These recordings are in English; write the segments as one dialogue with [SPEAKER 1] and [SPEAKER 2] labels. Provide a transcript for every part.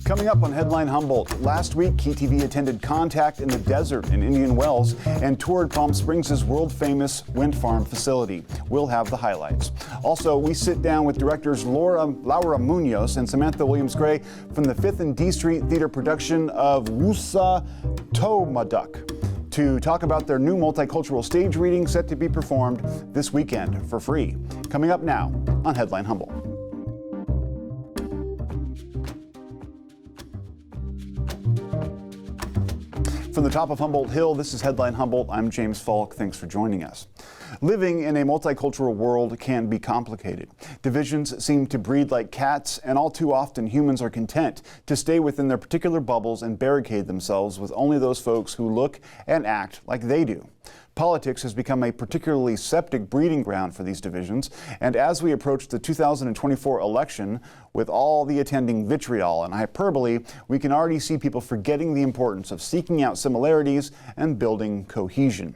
[SPEAKER 1] Coming up on Headline Humboldt, last week KEET-TV attended Contact in the Desert in Indian Wells and toured Palm Springs' world-famous wind farm facility. We'll have the highlights. Also, we sit down with directors Laura Muñoz and Samantha Williams-Gray from the 5th and D Street Theater production of Wusatoumuduk to talk about their new multicultural stage reading set to be performed this weekend for free. Coming up now on Headline Humboldt. From the top of Humboldt Hill, this is Headline Humboldt. I'm James Falk. Thanks for joining us. Living in a multicultural world can be complicated. Divisions seem to breed like cats, and all too often humans are content to stay within their particular bubbles and barricade themselves with only those folks who look and act like they do. Politics has become a particularly septic breeding ground for these divisions, and as we approach the 2024 election, with all the attending vitriol and hyperbole, we can already see people forgetting the importance of seeking out similarities and building cohesion.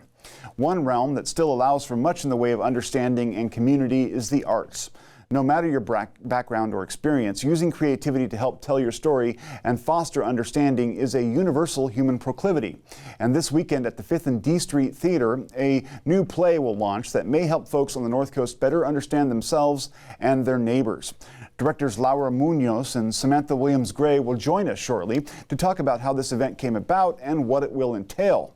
[SPEAKER 1] One realm that still allows for much in the way of understanding and community is the arts. No matter your background or experience, using creativity to help tell your story and foster understanding is a universal human proclivity. And this weekend at the 5th and D Street Theater, a new play will launch that may help folks on the North Coast better understand themselves and their neighbors. Directors Laura Muñoz and Samantha Williams-Gray will join us shortly to talk about how this event came about and what it will entail.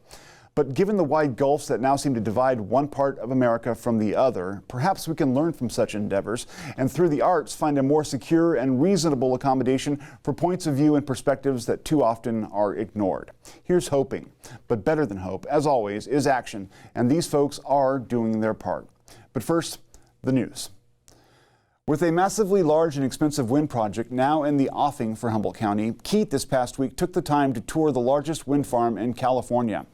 [SPEAKER 1] But given the wide gulfs that now seem to divide one part of America from the other, perhaps we can learn from such endeavors and through the arts find a more secure and reasonable accommodation for points of view and perspectives that too often are ignored. Here's hoping, but better than hope, as always, is action, and these folks are doing their part. But first, the news. With a massively large and expensive wind project now in the offing for Humboldt County, KEET this past week took the time to tour the largest wind farm in California.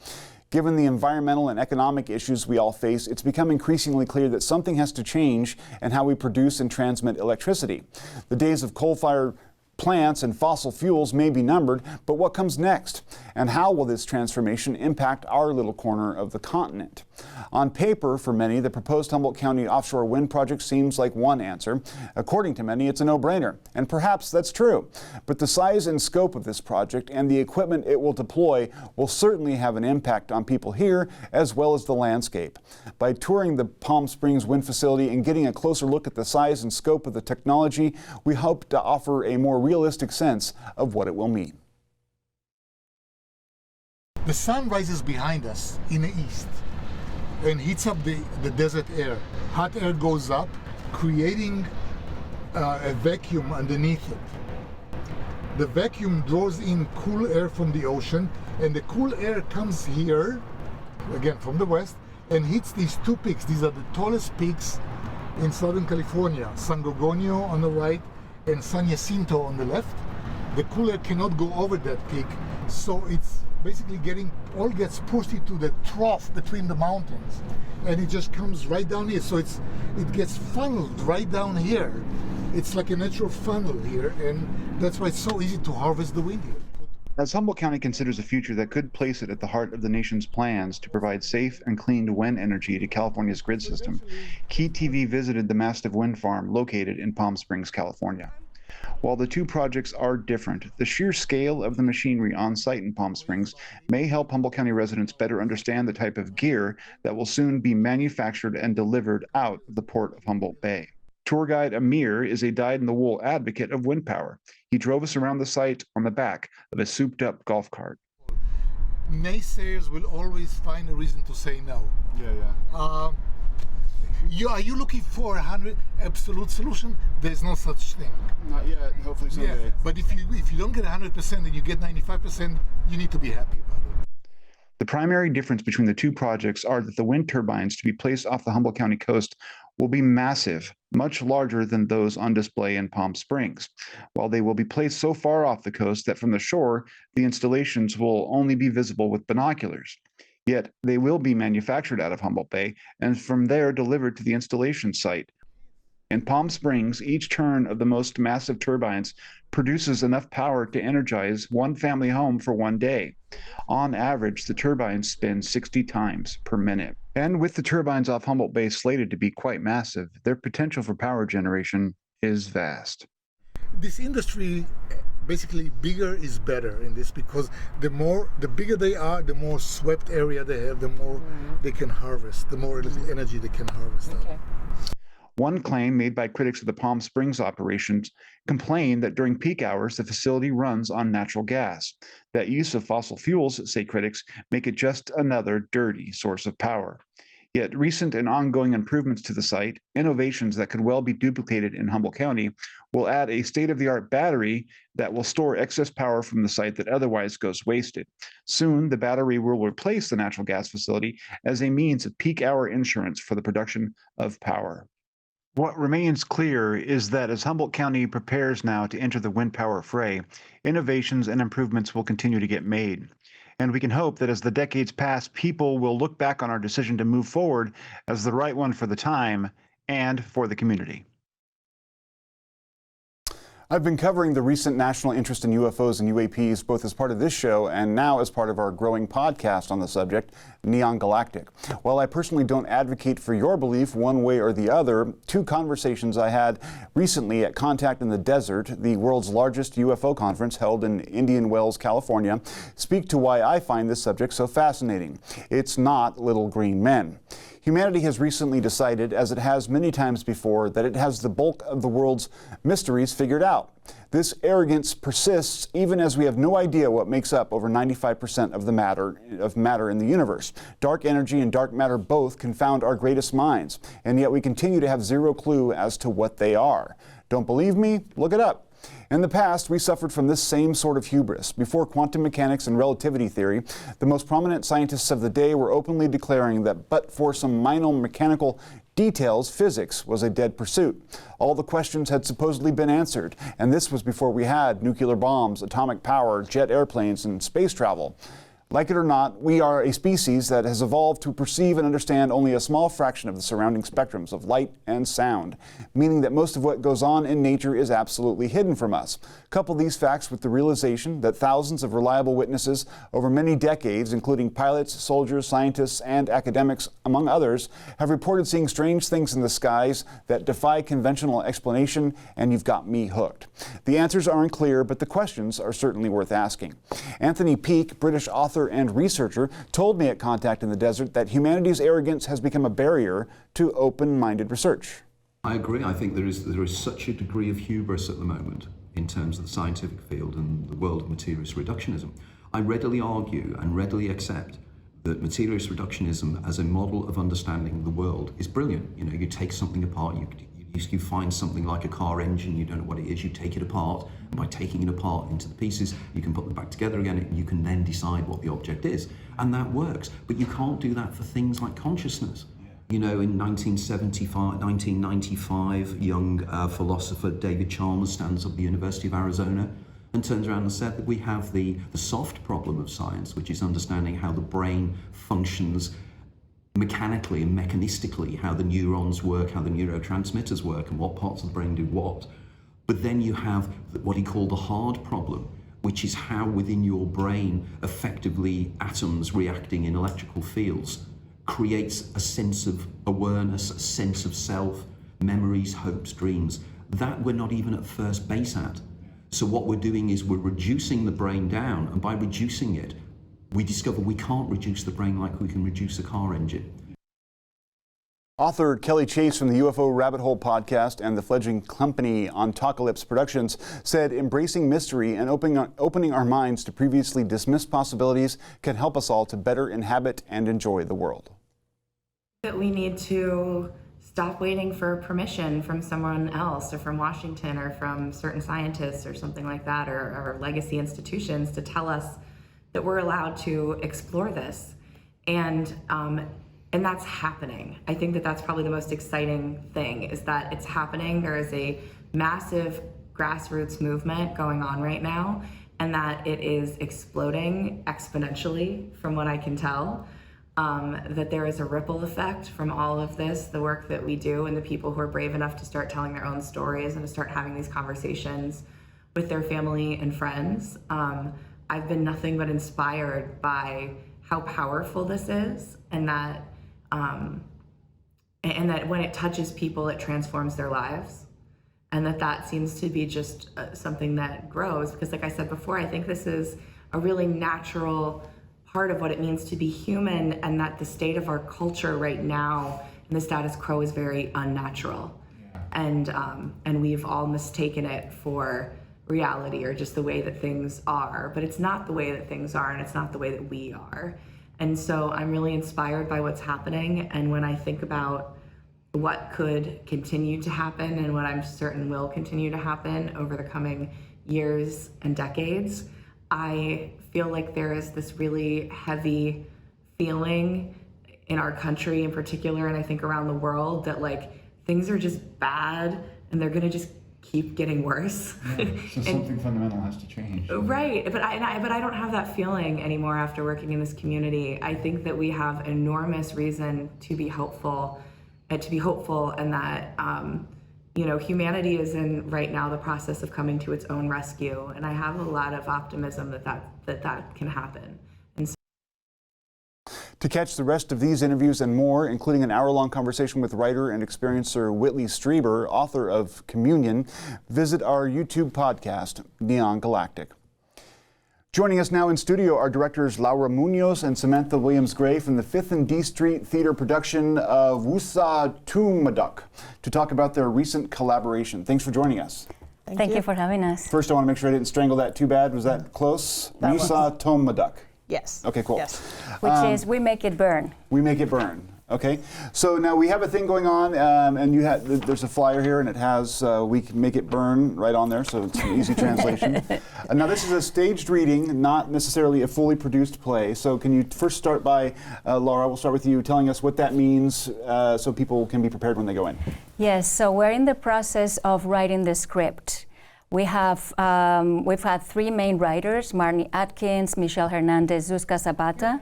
[SPEAKER 1] Given the environmental and economic issues we all face, it's become increasingly clear that something has to change in how we produce and transmit electricity. The days of coal-fired plants and fossil fuels may be numbered, but what comes next? And how will this transformation impact our little corner of the continent? On paper, for many, the proposed Humboldt County offshore wind project seems like one answer. According to many, it's a no-brainer, and perhaps that's true. But the size and scope of this project and the equipment it will deploy will certainly have an impact on people here as well as the landscape. By touring the Palm Springs wind facility and getting a closer look at the size and scope of the technology, we hope to offer a more realistic sense of what it will mean.
[SPEAKER 2] The sun rises behind us in the east and heats up the desert air. Hot air goes up, creating a vacuum underneath it. The vacuum draws in cool air from the ocean, and the cool air comes here, again from the west, and hits these two peaks. These are the tallest peaks in Southern California, San Gorgonio on the right and San Jacinto on the left. The cool air cannot go over that peak, so it's basically gets pushed into the trough between the mountains, and it just comes right down here. So it gets funneled right down here. It's like a natural funnel here, and that's why it's so easy to harvest the wind here.
[SPEAKER 1] As Humboldt County considers a future that could place it at the heart of the nation's plans to provide safe and clean wind energy to California's grid system, KEET-TV visited the massive wind farm located in Palm Springs, California. While the two projects are different, the sheer scale of the machinery on site in Palm Springs may help Humboldt County residents better understand the type of gear that will soon be manufactured and delivered out of the port of Humboldt Bay. Tour guide Amir is a dyed-in-the-wool advocate of wind power. He drove us around the site on the back of a souped-up golf cart.
[SPEAKER 2] Naysayers will always find a reason to say no. Are you looking for 100 absolute solution? There's no such thing.
[SPEAKER 1] Not yet. Hopefully someday.
[SPEAKER 2] Yeah, but if you don't get 100% and you get 95%, you need to be happy about it.
[SPEAKER 1] The primary difference between the two projects are that the wind turbines to be placed off the Humboldt County coast will be massive, much larger than those on display in Palm Springs. While they will be placed so far off the coast that from the shore, the installations will only be visible with binoculars. Yet they will be manufactured out of Humboldt Bay and from there delivered to the installation site. In Palm Springs, each turn of the most massive turbines produces enough power to energize one family home for one day. On average, the turbines spin 60 times per minute. And with the turbines off Humboldt Bay slated to be quite massive, their potential for power generation is vast.
[SPEAKER 2] This industry basically bigger is better in this, because the bigger they are, the more swept area they have, the more they can harvest, the more energy they can harvest.
[SPEAKER 3] Okay.
[SPEAKER 1] One claim made by critics of the Palm Springs operations complained that during peak hours, the facility runs on natural gas. That use of fossil fuels, say critics, make it just another dirty source of power. Yet recent and ongoing improvements to the site, innovations that could well be duplicated in Humboldt County, will add a state-of-the-art battery that will store excess power from the site that otherwise goes wasted. Soon, the battery will replace the natural gas facility as a means of peak hour insurance for the production of power. What remains clear is that as Humboldt County prepares now to enter the wind power fray, innovations and improvements will continue to get made. And we can hope that as the decades pass, people will look back on our decision to move forward as the right one for the time and for the community. I've been covering the recent national interest in UFOs and UAPs both as part of this show and now as part of our growing podcast on the subject, Neon Galactic. While I personally don't advocate for your belief one way or the other, two conversations I had recently at Contact in the Desert, the world's largest UFO conference held in Indian Wells, California, speak to why I find this subject so fascinating. It's not little green men. Humanity has recently decided, as it has many times before, that it has the bulk of the world's mysteries figured out. This arrogance persists even as we have no idea what makes up over 95% of the matter in the universe. Dark energy and dark matter both confound our greatest minds, and yet we continue to have zero clue as to what they are. Don't believe me? Look it up. In the past, we suffered from this same sort of hubris. Before quantum mechanics and relativity theory, the most prominent scientists of the day were openly declaring that but for some minor mechanical details, physics was a dead pursuit. All the questions had supposedly been answered, and this was before we had nuclear bombs, atomic power, jet airplanes, and space travel. Like it or not, we are a species that has evolved to perceive and understand only a small fraction of the surrounding spectrums of light and sound, meaning that most of what goes on in nature is absolutely hidden from us. Couple these facts with the realization that thousands of reliable witnesses over many decades, including pilots, soldiers, scientists, and academics, among others, have reported seeing strange things in the skies that defy conventional explanation, and you've got me hooked. The answers aren't clear, but the questions are certainly worth asking. Anthony Peake, British author and researcher, told me at Contact in the Desert that humanity's arrogance has become a barrier to open-minded research.
[SPEAKER 4] I agree. I think there is such a degree of hubris at the moment in terms of the scientific field and the world of materialist reductionism. I readily argue and readily accept that materialist reductionism as a model of understanding the world is brilliant. You know, you take something apart, you find something like a car engine, you don't know what it is, you take it apart, and by taking it apart into the pieces, you can put them back together again, and you can then decide what the object is. And that works. But you can't do that for things like consciousness. You know, in 1995, young philosopher David Chalmers stands up at the University of Arizona and turns around and said that we have the soft problem of science, which is understanding how the brain functions mechanically and mechanistically, how the neurons work, how the neurotransmitters work, and what parts of the brain do what. But then you have what he called the hard problem, which is how within your brain effectively atoms reacting in electrical fields creates a sense of awareness, a sense of self, memories, hopes, dreams, that we're not even at first base at. So what we're doing is we're reducing the brain down, and by reducing it, we discover we can't reduce the brain like we can reduce a car engine.
[SPEAKER 1] Author Kelly Chase from the UFO Rabbit Hole podcast and the fledgling company Ontocalypse Productions said embracing mystery and opening our minds to previously dismissed possibilities can help us all to better inhabit and enjoy the world.
[SPEAKER 3] That we need to stop waiting for permission from someone else or from Washington or from certain scientists or something like that, or legacy institutions to tell us that we're allowed to explore this. And that's happening. I think that that's probably the most exciting thing, is that it's happening. There is a massive grassroots movement going on right now, and that it is exploding exponentially from what I can tell. That there is a ripple effect from all of this, the work that we do, and the people who are brave enough to start telling their own stories and to start having these conversations with their family and friends. I've been nothing but inspired by how powerful this is, and that when it touches people, it transforms their lives. and that seems to be just something that grows, because like I said before, I think this is a really natural part of what it means to be human, and that the state of our culture right now and the status quo is very unnatural. And we've all mistaken it for reality or just the way that things are, but it's not the way that things are, and it's not the way that we are. And so I'm really inspired by what's happening, and when I think about what could continue to happen and what I'm certain will continue to happen over the coming years and decades, I feel like there is this really heavy feeling in our country in particular, and I think around the world, that like things are just bad and they're gonna just keep getting worse.
[SPEAKER 1] Yeah, so something fundamental has to change.
[SPEAKER 3] Right, but I don't have that feeling anymore after working in this community. I think that we have enormous reason to be hopeful, and that humanity is in right now the process of coming to its own rescue, and I have a lot of optimism that can happen.
[SPEAKER 1] To catch the rest of these interviews and more, including an hour-long conversation with writer and experiencer Whitley Strieber, author of Communion, visit our YouTube podcast, Neon Galactic. Joining us now in studio are directors Laura Muñoz and Samantha Williams-Gray from the 5th and D Street Theater production of Wusatoumuduk to talk about their recent collaboration. Thanks for joining us.
[SPEAKER 5] Thank you for having us.
[SPEAKER 1] First, I want to make sure I didn't strangle that too bad. Was that close? Wusatoumuduk.
[SPEAKER 5] Yes.
[SPEAKER 1] Okay, cool.
[SPEAKER 5] Yes. Which is We Make It Burn.
[SPEAKER 1] We Make It Burn. Okay. So now we have a thing going on, and there's a flyer here, and it has We Make It Burn right on there, so it's an easy translation. Now this is a staged reading, not necessarily a fully produced play. So can you first start by, Laura, we'll start with you, telling us what that means so people can be prepared when they go in.
[SPEAKER 5] Yes, so we're in the process of writing the script. We've had 3 main writers, Marnie Atkins, Michelle Hernandez, Zuzka Zapata,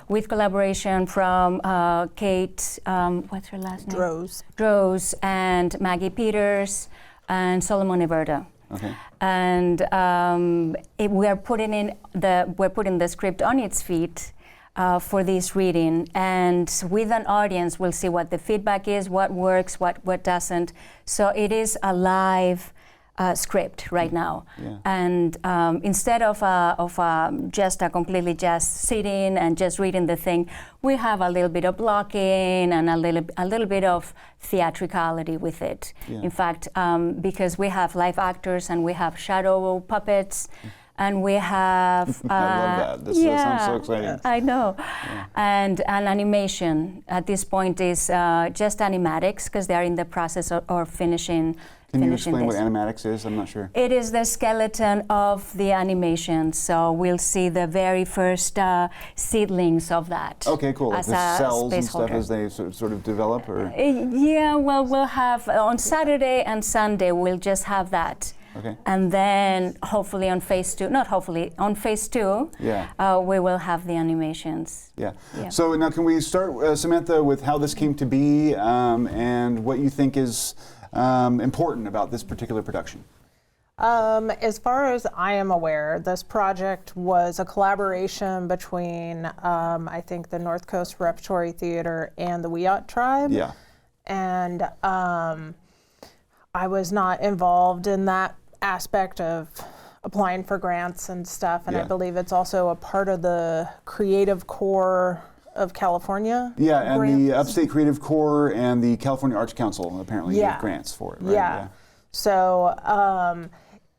[SPEAKER 5] with collaboration from Kate, what's her last name? Droz, and Maggie Peters, and Solomon Everda.
[SPEAKER 1] Okay.
[SPEAKER 5] And we're putting the script on its feet for this reading, and with an audience, we'll see what the feedback is, what works, what doesn't. So it is a live script right now, and instead of just sitting and just reading the thing, we have a little bit of blocking and a little bit of theatricality with it. Yeah. In fact, because we have live actors and we have shadow puppets. And we have
[SPEAKER 1] I love that. This sounds so exciting.
[SPEAKER 5] I know. Yeah. And an animation at this point is just animatics, because they're in the process of finishing.
[SPEAKER 1] Can you explain what animatics is? I'm not sure.
[SPEAKER 5] It is the skeleton of the animation, so we'll see the very first seedlings of that.
[SPEAKER 1] Okay, cool. Like the cells and stuff as they sort of develop, or?
[SPEAKER 5] Yeah, well, we'll have on Saturday and Sunday we'll just have that.
[SPEAKER 1] Okay.
[SPEAKER 5] And then hopefully on phase 2, on phase 2, we will have the animations.
[SPEAKER 1] Yeah. So now can we start, Samantha, with how this came to be and what you think is important about this particular production?
[SPEAKER 6] As far as I am aware, this project was a collaboration between, I think, the North Coast Repertory Theater and the Wiyot Tribe.
[SPEAKER 1] Yeah.
[SPEAKER 6] And I was not involved in that aspect of applying for grants and stuff, and I believe it's also a part of the Creative Corps of California.
[SPEAKER 1] Yeah, and grants. The Upstate Creative Corps and the California Arts Council apparently gave grants for it, right?
[SPEAKER 6] Yeah. So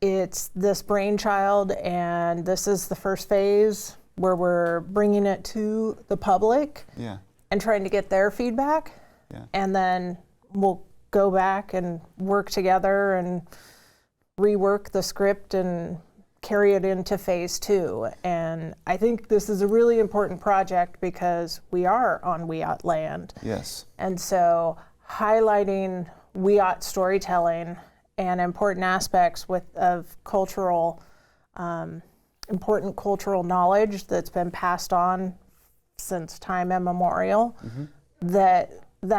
[SPEAKER 6] it's this brainchild, and this is the first phase where we're bringing it to the public and trying to get their feedback. Yeah. And then we'll go back and work together and rework the script and carry it into phase 2. And I think this is a really important project because we are on Wiyot land.
[SPEAKER 1] Yes.
[SPEAKER 6] And so highlighting Wiyot storytelling and important aspects of cultural, important cultural knowledge that's been passed on since time immemorial, that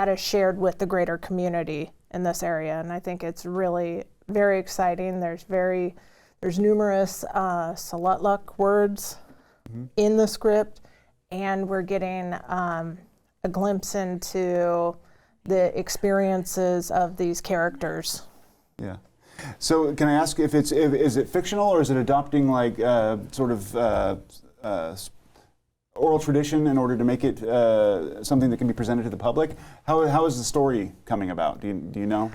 [SPEAKER 6] is shared with the greater community in this area. And I think it's really very exciting. There's numerous Salutluk words in the script, and we're getting a glimpse into the experiences of these characters.
[SPEAKER 1] Yeah. So can I ask if is it fictional or is it adopting like sort of oral tradition in order to make it something that can be presented to the public? How is the story coming about? Do you know?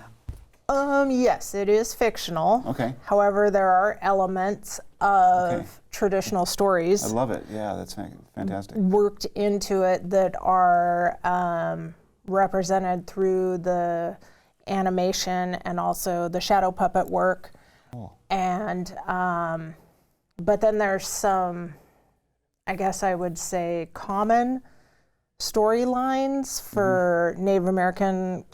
[SPEAKER 6] Yes, it is fictional.
[SPEAKER 1] Okay.
[SPEAKER 6] However, there are elements of traditional stories.
[SPEAKER 1] I love it. Yeah, that's fantastic.
[SPEAKER 6] Worked into it that are represented through the animation and also the shadow puppet work. Cool. And but then there's some, I guess I would say, common storylines for Native American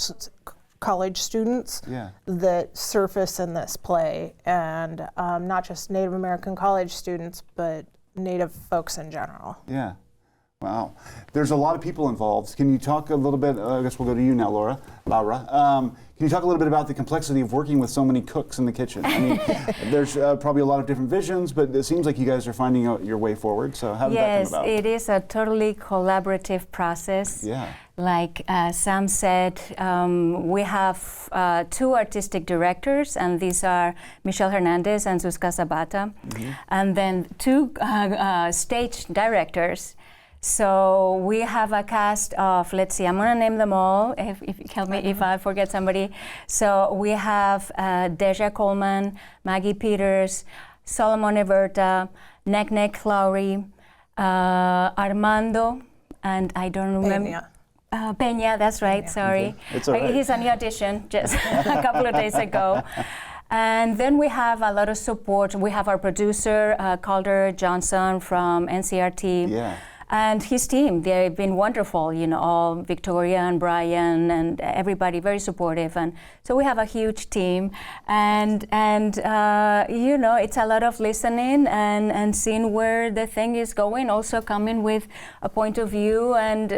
[SPEAKER 6] college students that surface in this play, and not just Native American college students, but Native folks in general.
[SPEAKER 1] Yeah. Wow. There's a lot of people involved. Can you talk a little bit, I guess we'll go to you now, Laura. Can you talk a little bit about the complexity of working with so many cooks in the kitchen? I mean, there's probably a lot of different visions, but it seems like you guys are finding out your way forward. So how did that come about?
[SPEAKER 5] Yes, it is a totally collaborative process.
[SPEAKER 1] Yeah.
[SPEAKER 5] Like Sam said, we have 2 artistic directors, and these are Michelle Hernandez and Zuzka Zabata, and then 2 stage directors. So we have a cast of, let's see, I'm going to name them all, if you help me if I forget somebody. So we have Deja Coleman, Maggie Peters, Solomon Everta, Nek Lowry, Armando, and I don't remember. Peña, that's right, sorry.
[SPEAKER 1] Okay. It's all right.
[SPEAKER 5] He's on the audition just a couple of days ago. And then we have a lot of support. We have our producer, Calder Johnson from NCRT.
[SPEAKER 1] Yeah.
[SPEAKER 5] And his team, they've been wonderful, you know, all Victoria and Brian and everybody very supportive. And so we have a huge team, and you know, it's a lot of listening and seeing where the thing is going, also coming with a point of view,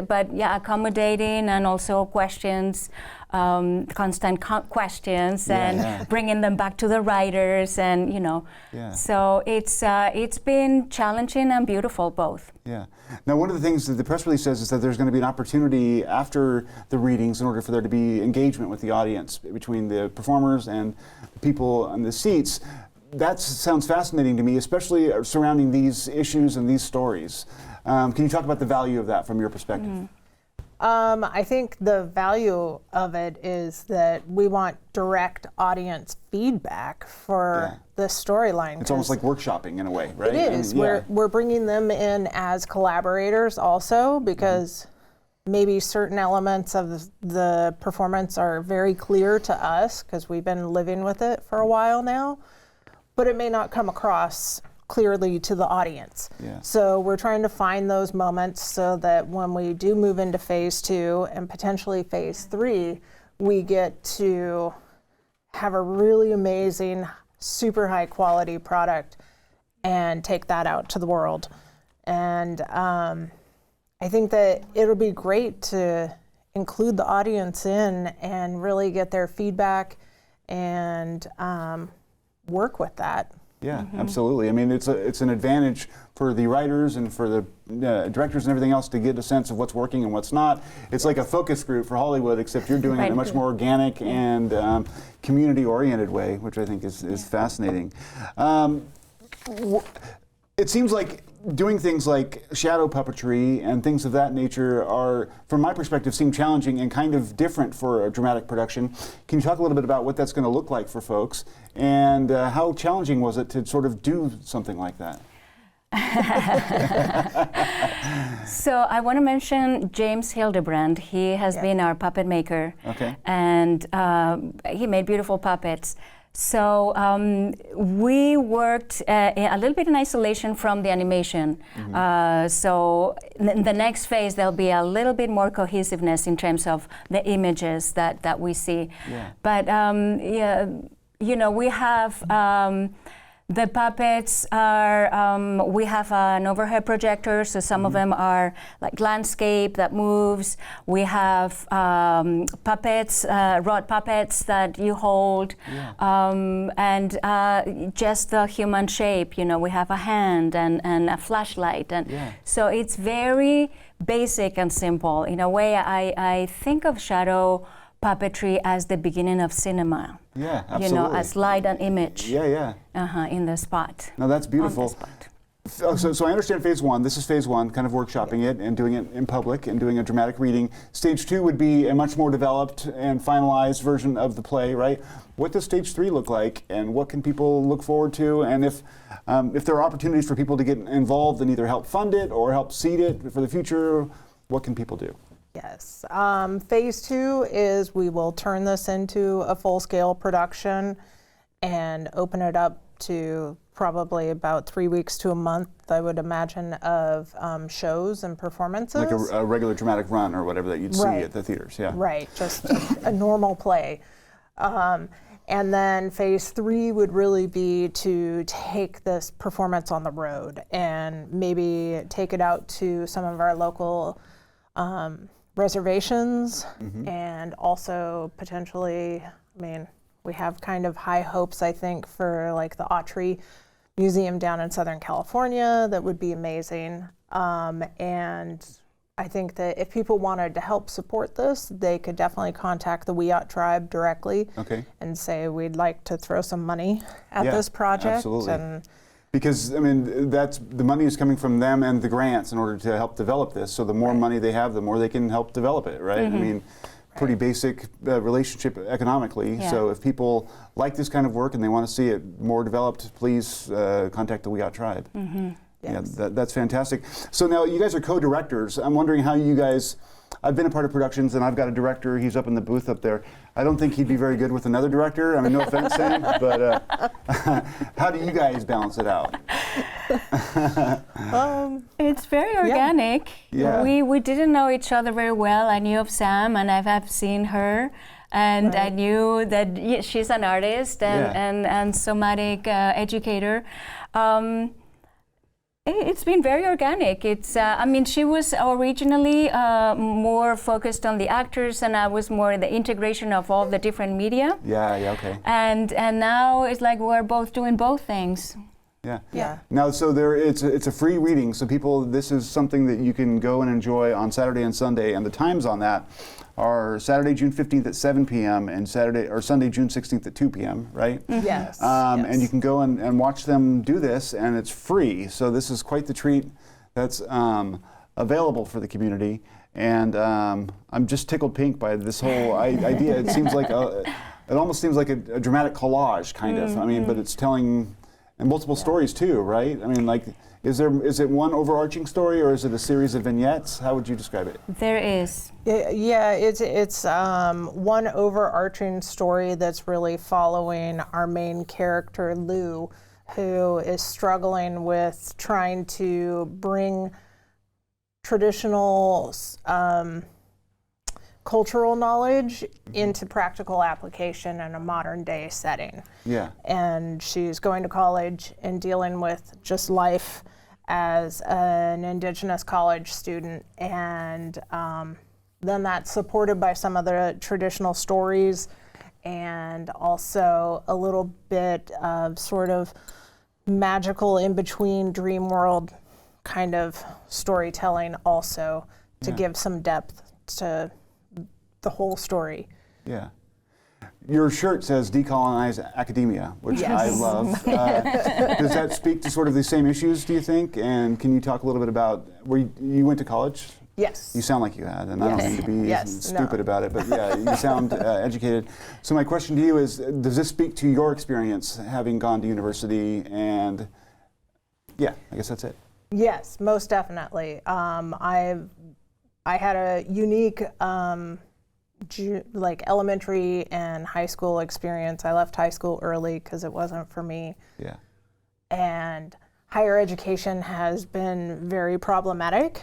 [SPEAKER 5] but accommodating, and also questions. Constant questions and bringing them back to the writers, and you know, so it's been challenging and beautiful both.
[SPEAKER 1] Yeah. Now, one of the things that the press release says is that there's going to be an opportunity after the readings in order for there to be engagement with the audience between the performers and the people on the seats. That sounds fascinating to me, especially surrounding these issues and these stories. Can you talk about the value of that from your perspective?
[SPEAKER 6] I think the value of it is that we want direct audience feedback for the storyline.
[SPEAKER 1] It's almost like workshopping in a way, right?
[SPEAKER 6] It is. We're bringing them in as collaborators also, because maybe certain elements of the performance are very clear to us because we've been living with it for a while now, but it may not come across clearly to the audience. So we're trying to find those moments so that when we do move into phase 2 and potentially phase 3, we get to have a really amazing, super high quality product and take that out to the world. And I think that it'll be great to include the audience in and really get their feedback and work with that.
[SPEAKER 1] Yeah, absolutely. I mean, it's an advantage for the writers and for the directors and everything else to get a sense of what's working and what's not. It's like a focus group for Hollywood, except you're doing it in a much more organic and community-oriented way, which I think is fascinating. It seems like doing things like shadow puppetry and things of that nature are, from my perspective, seem challenging and kind of different for a dramatic production. Can you talk a little bit about what that's going to look like for folks, and how challenging was it to sort of do something like that?
[SPEAKER 5] So I want to mention James Hildebrand. He has been our puppet maker, and he made beautiful puppets. So we worked a little bit in isolation from the animation. So in the next phase, there'll be a little bit more cohesiveness in terms of the images that we see. But you know, we have the puppets are, we have an overhead projector, so some of them are like landscape that moves. We have puppets, rod puppets that you hold, and just the human shape. You know, we have a hand and a flashlight, and so it's very basic and simple. In a way, I think of shadow puppetry as the beginning of cinema.
[SPEAKER 1] Yeah,
[SPEAKER 5] you know,
[SPEAKER 1] absolutely.
[SPEAKER 5] a slide an image
[SPEAKER 1] Yeah.
[SPEAKER 5] in the spot.
[SPEAKER 1] No, that's beautiful.
[SPEAKER 5] On the spot.
[SPEAKER 1] So I understand phase one. This is phase one, kind of workshopping it and doing it in public and doing a dramatic reading. Stage two would be a much more developed and finalized version of the play, right? What does stage three look like, and what can people look forward to? And if there are opportunities for people to get involved and either help fund it or help seed it for the future, what can people do?
[SPEAKER 6] Yes. Phase two is we will turn this into a full-scale production and open it up to probably about 3 weeks to a month, I would imagine, of shows and performances.
[SPEAKER 1] Like a regular dramatic run or whatever that you'd see
[SPEAKER 6] Right.
[SPEAKER 1] at the theaters, yeah.
[SPEAKER 6] Right, just a normal play. And then phase three would really be to take this performance on the road and maybe take it out to some of our local reservations, and also potentially, I mean, we have kind of high hopes, I think, for like the Autry Museum down in Southern California. That would be amazing. And I think that if people wanted to help support this, they could definitely contact the Wusatoumuduk tribe directly and say, we'd like to throw some money at this project.
[SPEAKER 1] Absolutely.
[SPEAKER 6] And
[SPEAKER 1] because, I mean, that's the money is coming from them and the grants in order to help develop this. So the more money they have, the more they can help develop it, right? I mean, pretty basic relationship economically.
[SPEAKER 5] Yeah.
[SPEAKER 1] So if people like this kind of work and they want to see it more developed, please contact the Wusatoumuduk tribe. Yeah, that's fantastic. So now you guys are co-directors. I'm wondering how you guys, I've been a part of productions and I've got a director, he's up in the booth up there. I don't think he'd be very good with another director. I mean, no offense, Sam, but how do you guys balance it out?
[SPEAKER 5] It's very organic.
[SPEAKER 1] Yeah.
[SPEAKER 5] We didn't know each other very well. I knew of Sam, and I've seen her, and I knew that she's an artist and somatic educator. It's been very organic. It's, I mean, she was originally more focused on the actors, and I was more the integration of all the different media.
[SPEAKER 1] Yeah, okay.
[SPEAKER 5] And now it's like we're both doing both things.
[SPEAKER 6] Yeah.
[SPEAKER 1] Now, so it's a free reading, so people, this is something that you can go and enjoy on Saturday and Sunday, and the times on that are Saturday, June 15th at 7 p.m. and Sunday, June 16th at 2 p.m., right?
[SPEAKER 6] Yes.
[SPEAKER 1] And you can go and watch them do this, and it's free. So this is quite the treat that's available for the community. And I'm just tickled pink by this whole idea. It seems like it almost seems like a dramatic collage, kind of. I mean, but it's telling and multiple stories too, right? I mean, like, is it one overarching story or is it a series of vignettes? How would you describe it?
[SPEAKER 5] There is.
[SPEAKER 6] Yeah, it's one overarching story that's really following our main character, Lou, who is struggling with trying to bring traditional cultural knowledge into practical application in a modern day setting.
[SPEAKER 1] Yeah.
[SPEAKER 6] And she's going to college and dealing with just life as an Indigenous college student, and then that's supported by some of the traditional stories and also a little bit of sort of magical in-between dream world kind of storytelling also to give some depth to the whole story.
[SPEAKER 1] Yeah. Your shirt says decolonize academia, which I love. Does that speak to sort of the same issues, do you think? And can you talk a little bit about where you went to college?
[SPEAKER 6] Yes.
[SPEAKER 1] You sound like you had, and I don't mean to be stupid about it, but yeah, you sound educated. So my question to you is, does this speak to your experience having gone to university? And yeah, I guess that's it.
[SPEAKER 6] Yes, most definitely. I had a unique like elementary and high school experience. I left high school early because it wasn't for me.
[SPEAKER 1] Yeah.
[SPEAKER 6] And higher education has been very problematic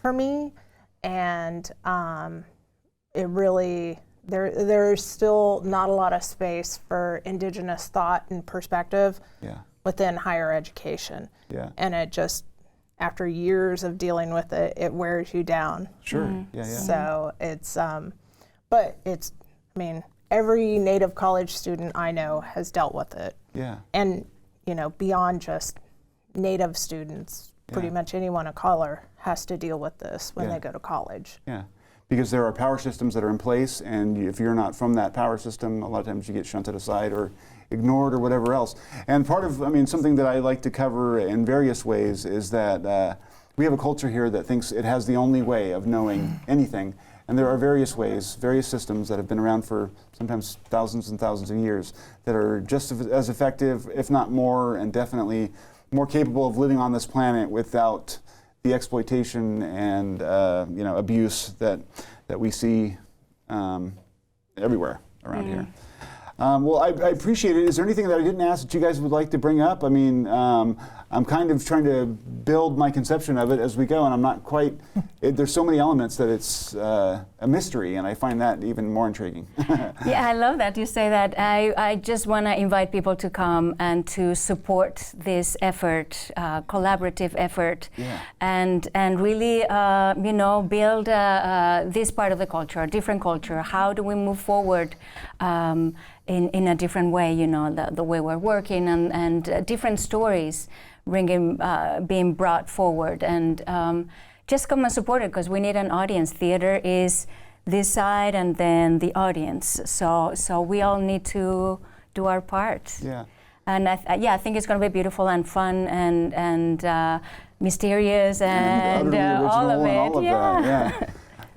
[SPEAKER 6] for me, and it really there's still not a lot of space for Indigenous thought and perspective within higher education.
[SPEAKER 1] Yeah.
[SPEAKER 6] And it just, after years of dealing with it, it wears you down.
[SPEAKER 1] Sure. Yeah.
[SPEAKER 6] So it's but it's, I mean, every Native college student I know has dealt with it.
[SPEAKER 1] Yeah.
[SPEAKER 6] And, you know, beyond just Native students, pretty much anyone of color has to deal with this when they go to college.
[SPEAKER 1] Yeah. because there are power systems that are in place, and if you're not from that power system, a lot of times you get shunted aside or ignored or whatever else. And part of, something that I like to cover in various ways is that we have a culture here that thinks it has the only way of knowing anything. And there are various ways, various systems that have been around for sometimes thousands and thousands of years that are just as effective, if not more, and definitely more capable of living on this planet without the exploitation and abuse that we see everywhere around here. Well, I appreciate it. Is there anything that I didn't ask that you guys would like to bring up? I'm kind of trying to build my conception of it as we go, and I'm not quite, there's so many elements that it's a mystery, and I find that even more intriguing.
[SPEAKER 5] Yeah, I love that you say that. I just want to invite people to come and to support this effort, collaborative effort, and really, build this part of the culture, a different culture. How do we move forward in a different way, the way we're working and different stories being brought forward, and just come and support it, because we need an audience. Theater is this side and then the audience, so we all need to do our part. Yeah. And I think it's going to be beautiful and fun and mysterious and all of it.
[SPEAKER 1] All of that, yeah.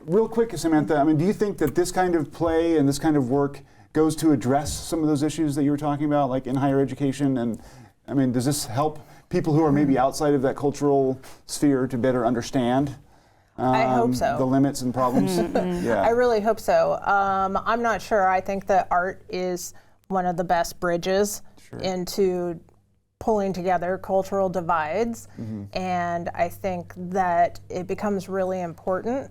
[SPEAKER 1] Real quick, Samantha, do you think that this kind of play and this kind of work goes to address some of those issues that you were talking about, like in higher education? And does this help people who are maybe outside of that cultural sphere to better understand
[SPEAKER 6] I hope so.
[SPEAKER 1] The limits and problems? Yeah.
[SPEAKER 6] I really hope so. I'm not sure. I think that art is one of the best bridges into pulling together cultural divides, and I think that it becomes really important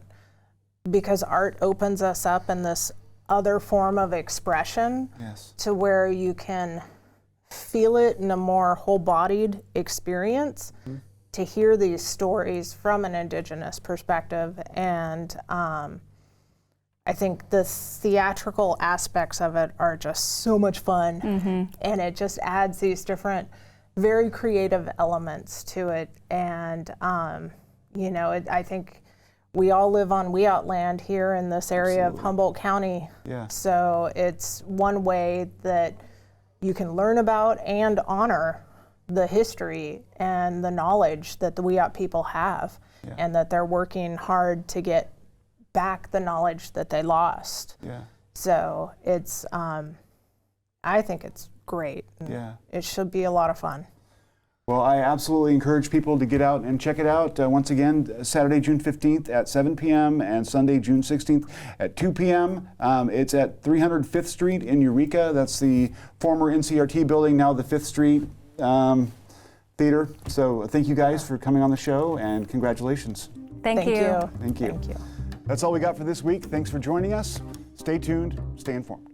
[SPEAKER 6] because art opens us up in this other form of expression to where you can feel it in a more whole-bodied experience, to hear these stories from an Indigenous perspective. And I think the theatrical aspects of it are just so much fun, and it just adds these different, very creative elements to it. And I think we all live on Wiyot land here in this area of Humboldt County. So it's one way that you can learn about and honor the history and the knowledge that the Wiyot people have, and that they're working hard to get back the knowledge that they lost. So it's, I think it's great. It should be a lot of fun.
[SPEAKER 1] Well, I absolutely encourage people to get out and check it out. Once again, Saturday, June 15th at 7 p.m. and Sunday, June 16th at 2 p.m. It's at 305th Street in Eureka. That's the former NCRT building, now the 5th Street Theater. So thank you guys for coming on the show, and congratulations.
[SPEAKER 5] Thank you.
[SPEAKER 1] Thank you. That's all we got for this week. Thanks for joining us. Stay tuned, stay informed.